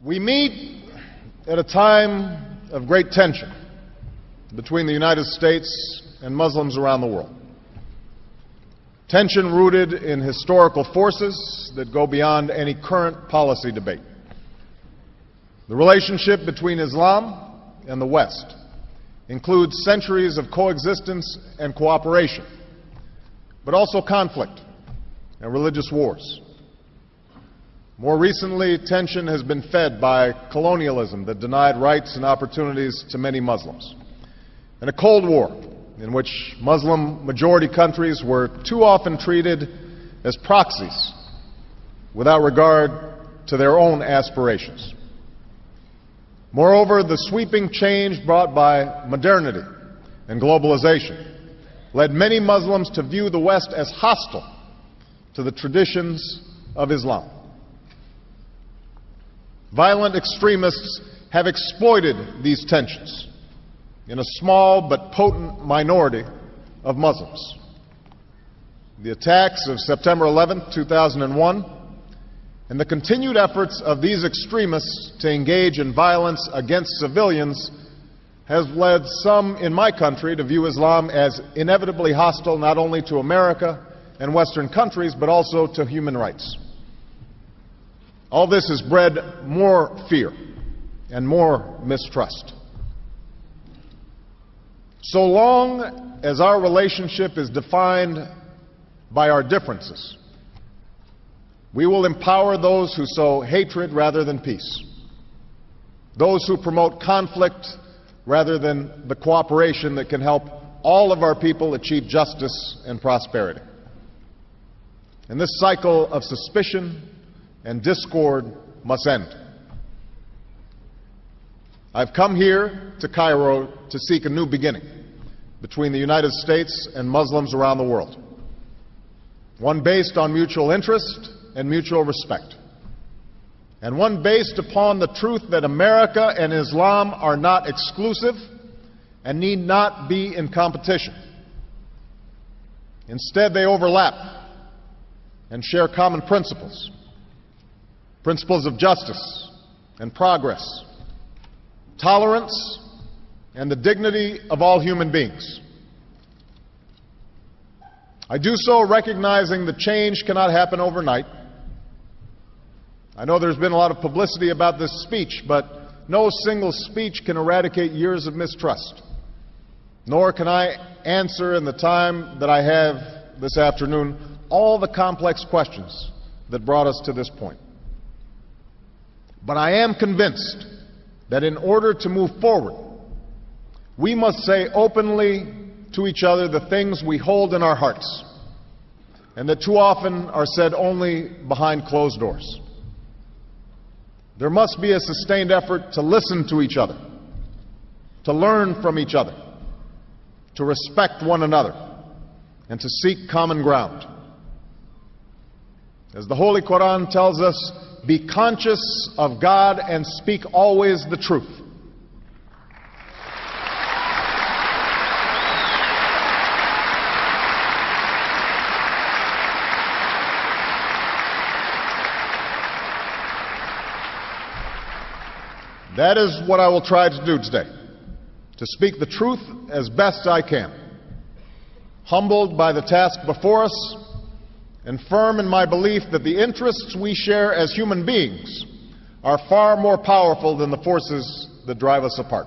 We meet at a time of great tension between the United States and Muslims around the world. Tension rooted in historical forces that go beyond any current policy debate. The relationship between Islam and the West includes centuries of coexistence and cooperation, but also conflict and religious wars. More recently, tension has been fed by colonialism that denied rights and opportunities to many Muslims, and a Cold War in which Muslim-majority countries were too often treated as proxies without regard to their own aspirations. Moreover, the sweeping change brought by modernity and globalization led many Muslims to view the West as hostile to the traditions of Islam. Violent extremists have exploited these tensions in a small but potent minority of Muslims. The attacks of September 11, 2001, and the continued efforts of these extremists to engage in violence against civilians has led some in my country to view Islam as inevitably hostile not only to America and Western countries, but also to human rights. All this has bred more fear and more mistrust. So long as our relationship is defined by our differences, we will empower those who sow hatred rather than peace, those who promote conflict rather than the cooperation that can help all of our people achieve justice and prosperity. And this cycle of suspicion and discord must end. I've come here to Cairo to seek a new beginning between the United States and Muslims around the world, one based on mutual interest and mutual respect, and one based upon the truth that America and Islam are not exclusive and need not be in competition. Instead, they overlap and share common principles of justice and progress, tolerance, and the dignity of all human beings. I do so recognizing that change cannot happen overnight. I know there's been a lot of publicity about this speech, but no single speech can eradicate years of mistrust, nor can I answer in the time that I have this afternoon all the complex questions that brought us to this point. But I am convinced that in order to move forward, we must say openly to each other the things we hold in our hearts, and that too often are said only behind closed doors. There must be a sustained effort to listen to each other, to learn from each other, to respect one another, and to seek common ground. As the Holy Quran tells us, be conscious of God and speak always the truth. That is what I will try to do today, to speak the truth as best I can, humbled by the task before us, and firm in my belief that the interests we share as human beings are far more powerful than the forces that drive us apart.